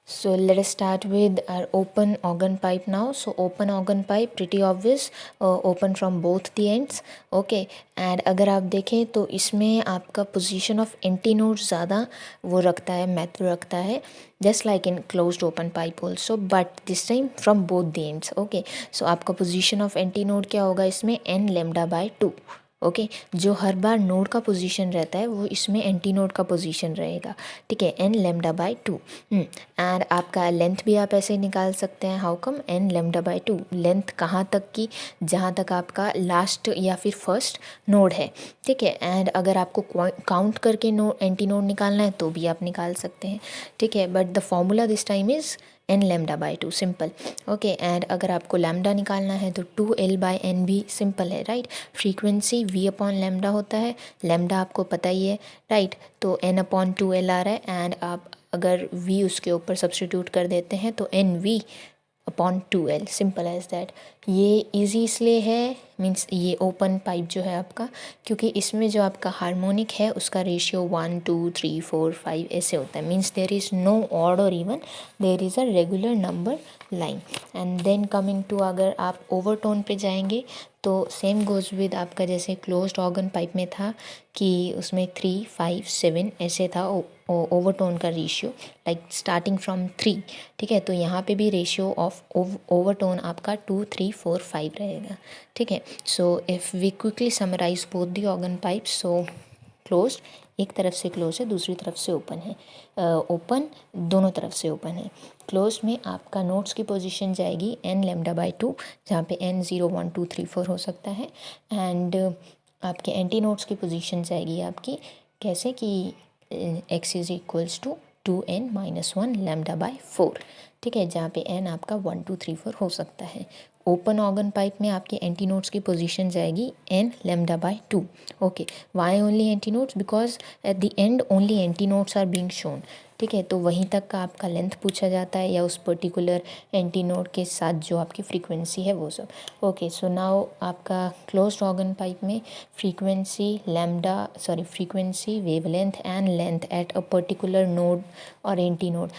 So let us start with our open organ pipe now. So open organ pipe, pretty obvious, open from both the ends. Okay, and अगर आप देखें तो इसमें आपका position of anti node ज़्यादा वो रखता है, महत्व रखता है, just like in closed open pipe also, but this time from both the ends. Okay, so आपका position of anti node क्या होगा इसमें, n lambda by 2. ओके जो हर बार नोड का पोजीशन रहता है वो इसमें एंटी नोड का पोजीशन रहेगा, ठीक है, एन लेमडा बाई 2. एंड आपका लेंथ भी आप ऐसे निकाल सकते हैं, how come, n lambda by 2, length कहाँ तक की, जहाँ तक आपका लास्ट या फिर फर्स्ट नोड है, ठीक है. एंड अगर आपको काउंट करके एंटी नोड निकालना है तो भी आप निकाल सकते हैं, ठीक है, but the formula this time is an lambda by 2, simple. Okay, and अगर आपको लैम्डा निकालना है तो 2L बाई एन भी सिंपल है, right. Frequency V upon lambda होता है, लैम्डा आपको पता ही है, राइट. तो N अपॉन 2L आ रहा है, एंड आप अगर V उसके ऊपर सब्सटीट्यूट कर देते हैं तो NV upon 2L, simple as that. ये इजी इसलिए है, मीन्स ये ओपन पाइप जो है आपका, क्योंकि इसमें जो आपका हार्मोनिक है उसका रेशियो 1 2 3 4 5 ऐसे होता है, means there is no odd और even, there is a regular number line. And then coming to, अगर आप ओवरटोन पे जाएंगे तो सेम गोज विद आपका जैसे क्लोज्ड ऑर्गन पाइप में था कि उसमें 3 5 7 ऐसे था ओवरटोन का रेशियो, लाइक स्टार्टिंग फ्रॉम 3, ठीक है. तो यहाँ पे भी रेशियो ऑफ ओवरटोन आपका 2 3 4 5 रहेगा, ठीक है. So if we quickly summarise both the organ pipe, so close एक तरफ से क्लोज है, दूसरी तरफ से ओपन है, ओपन दोनों तरफ से ओपन है. क्लोज में आपका नोड्स की पोजीशन जाएगी एन लेमडा बाई 2, जहाँ पे n 0 1 2 3 4 हो सकता है, एंड आपके एंटी नोड्स की पोजीशन जाएगी आपकी कैसे कि x is equals to 2n minus 1 lambda by 4, ठीक है, जहाँ पे n आपका 1 2 3 4 हो सकता है. ओपन ऑर्गन पाइप में आपके एंटी नोड्स की पोजीशन जाएगी n lambda by 2. Okay, why only antinodes, because at the end only antinodes are being shown, ठीक है. तो वहीं तक का आपका लेंथ पूछा जाता है या उस पर्टिकुलर एंटी नोड के साथ जो आपकी फ्रीक्वेंसी है वो सब. ओके, सो नाउ आपका क्लोज्ड ऑर्गन पाइप में frequency wavelength and length at a particular node और एंटी नोड,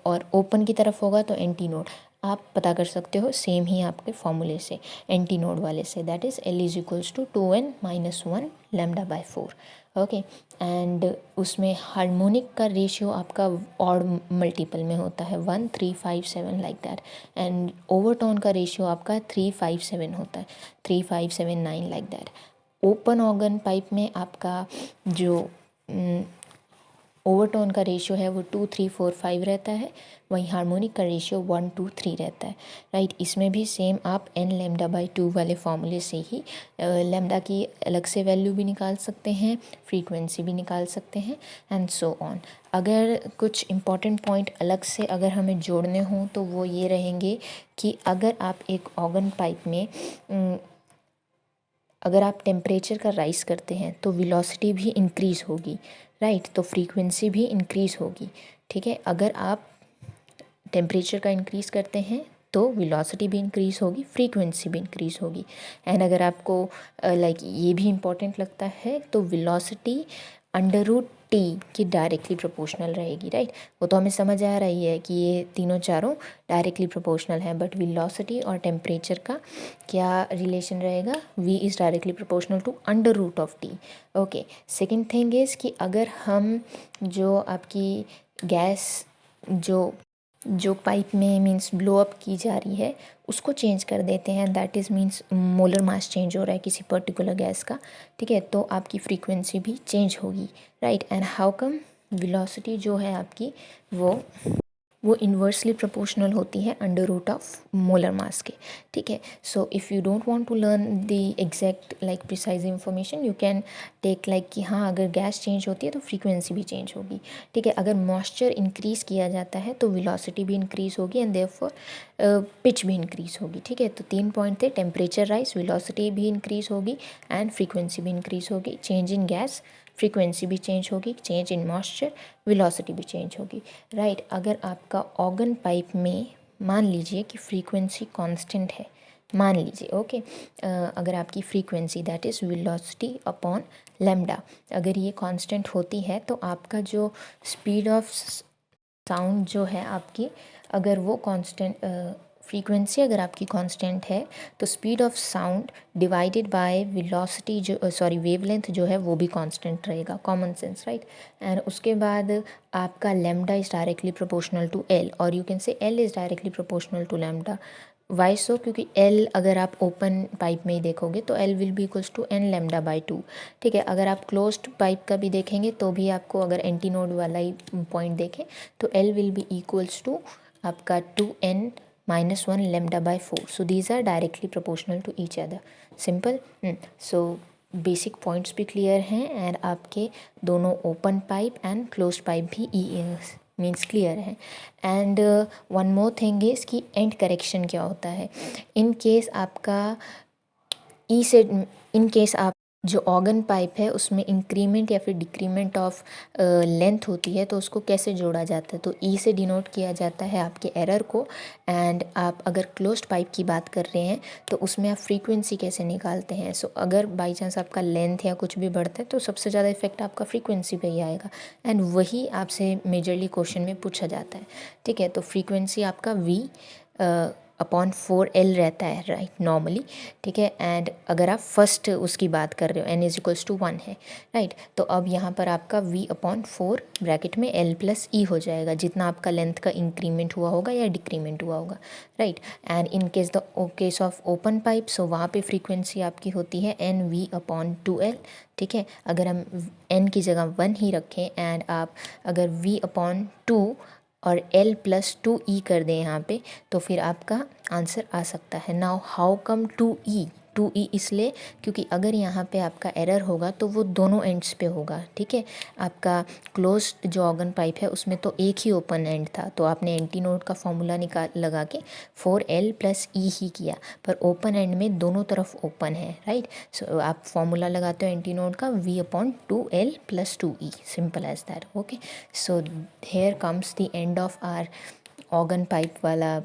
और ओपन की तरफ होगा तो एंटी नोड आप पता कर सकते हो सेम ही आपके फॉर्मूले से, एंटी नोड वाले से, that is L is equals to 2n minus 1 lambda by 4. Okay, and उसमें हार्मोनिक का रेशियो आपका ऑड मल्टीपल में होता है 1 3 5 7 लाइक दैट, एंड ओवरटोन का रेशियो आपका 3 5 7 होता है, 3 5 7 9 like that. Open organ pipe में आपका जो ओवरटोन का रेशियो है वो 2 3 4 5 रहता है, वहीं हार्मोनिक का रेशियो 1 2 3 रहता है, राइट. इसमें भी सेम आप n लेमडा बाई 2 वाले फार्मूले से ही लेमडा की अलग से वैल्यू भी निकाल सकते हैं, फ्रीक्वेंसी भी निकाल सकते हैं, एंड सो ऑन. अगर कुछ इम्पॉर्टेंट पॉइंट अलग से अगर हमें जोड़ने हों तो वो ये रहेंगे कि अगर आप एक ऑर्गन पाइप में अगर आप टेम्परेचर का राइज़ करते हैं तो वेलोसिटी भी इंक्रीज़ होगी, राइट. तो फ्रीक्वेंसी भी इंक्रीज़ होगी, ठीक है. अगर आप टेम्परेचर का इंक्रीज़ करते हैं तो वेलोसिटी भी इंक्रीज़ होगी, फ्रीक्वेंसी भी इंक्रीज़ होगी. एंड अगर आपको लाइक ये भी इम्पॉर्टेंट लगता है तो वेलोसिटी अंडर रूट t की डायरेक्टली प्रोपोर्शनल रहेगी, राइट. वो तो हमें समझ आ रही है कि ये तीनों चारों डायरेक्टली प्रोपोर्शनल है, बट वेलोसिटी और टेम्परेचर का क्या रिलेशन रहेगा, v is directly proportional to under root of t. Okay, second thing is कि अगर हम जो आपकी गैस जो पाइप में मीन्स ब्लो अप की जा रही है उसको चेंज कर देते हैं, that is means molar mass change हो रहा है किसी पर्टिकुलर गैस का, ठीक है, तो आपकी फ्रीक्वेंसी भी चेंज होगी, right. And how come, velocity जो है आपकी वो इन्वर्सली प्रोपोर्शनल होती है under root of molar mass के, ठीक है. So if you don't want to learn the exact like precise information, you can take like कि हाँ अगर गैस चेंज होती है तो फ्रीक्वेंसी भी चेंज होगी, ठीक है. अगर मॉइस्चर इंक्रीज़ किया जाता है तो वेलोसिटी भी इंक्रीज़ होगी एंड देयरफॉर पिच भी इंक्रीज़ होगी, ठीक है. तो 3 पॉइंट थे, टेम्परेचर राइज, वेलोसिटी भी इंक्रीज़ होगी एंड फ्रीक्वेंसी भी इंक्रीज़ होगी. चेंज इन गैस, फ्रीक्वेंसी भी चेंज होगी, चेंज इन मॉइस्चर, वेलोसिटी भी चेंज होगी, राइट. अगर आपका ऑर्गन पाइप में मान लीजिए कि फ्रीक्वेंसी कांस्टेंट है, मान लीजिए, ओके, अगर आपकी frequency that is velocity upon lambda अगर ये कांस्टेंट होती है तो आपका जो स्पीड ऑफ साउंड जो है आपकी, अगर वो कांस्टेंट फ्रीक्वेंसी अगर आपकी कांस्टेंट है तो speed of sound divided by velocity जो वेवलेंथ जो है वो भी कांस्टेंट रहेगा, कॉमन सेंस राइट। एंड उसके बाद आपका lambda is directly proportional to L, और you can say L is directly proportional to lambda. Why so? क्योंकि एल अगर आप ओपन पाइप में ही देखोगे तो L will be equals to N lambda by two, ठीक है। अगर आप क्लोज्ड पाइप का भी देखेंगे तो भी आपको अगर एंटी नोड वाला ही पॉइंट देखें तो L will be equals to आपका two N minus one lambda by four. So these are directly proportional to each other, simple. So basic points भी क्लियर हैं एंड आपके दोनों open pipe and close pipe भी means clear है। And one more thing is कि end correction क्या होता है इन केस आपका ई से, इन केस आप जो ऑर्गन पाइप है उसमें इंक्रीमेंट या फिर डिक्रीमेंट ऑफ लेंथ होती है तो उसको कैसे जोड़ा जाता है, तो ई से डिनोट किया जाता है आपके एरर को। एंड आप अगर क्लोज्ड पाइप की बात कर रहे हैं तो उसमें आप फ्रीक्वेंसी कैसे निकालते हैं। सो अगर बाई चांस आपका लेंथ या कुछ भी बढ़ता है तो सबसे ज़्यादा इफेक्ट आपका फ्रीक्वेंसी पे ही आएगा, एंड वही आपसे मेजरली क्वेश्चन में पूछा जाता है, ठीक है। तो फ्रीक्वेंसी आपका वी अपॉन फोर एल रहता है राइट नॉर्मली, ठीक है। एंड अगर आप फर्स्ट उसकी बात कर रहे हो N is equals to one है राइट, तो अब यहाँ पर आपका वी अपॉन फोर ब्रैकेट में एल प्लस ई हो जाएगा, जितना आपका लेंथ का इंक्रीमेंट हुआ होगा या डिक्रीमेंट हुआ होगा right. And in case of open pipe, so वहाँ पे फ्रीक्वेंसी आपकी होती है N V upon two L, ठीक है। अगर हम एन की जगह वन ही रखें एंड आप अगर वी अपॉन टू और एल प्लस टू ई कर दें यहाँ पे तो फिर आपका आंसर आ सकता है। नाउ हाउ कम टू ई इसलिए क्योंकि अगर यहाँ पे आपका एरर होगा तो वो दोनों एंड्स पे होगा, ठीक है। आपका क्लोज जो ऑर्गन पाइप है उसमें तो एक ही ओपन एंड था तो आपने एंटी नोड का फॉर्मूला लगा के फोर एल प्लस ई ही किया, पर ओपन एंड में दोनों तरफ ओपन है राइट। सो आप फॉर्मूला लगाते हो एंटी नोड का V upon two L plus two E, simple as that, okay. So here comes the end of our organ pipe वाला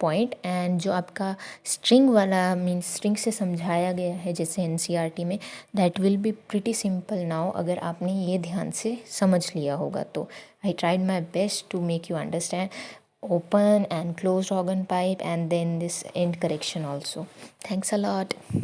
पॉइंट। एंड जो आपका स्ट्रिंग वाला मीन्स स्ट्रिंग से समझाया गया है जैसे एनसीईआरटी में, that will be pretty simple now, अगर आपने ये ध्यान से समझ लिया होगा तो। I tried my best to make you understand open and closed organ pipe and then this end correction also. Thanks a lot.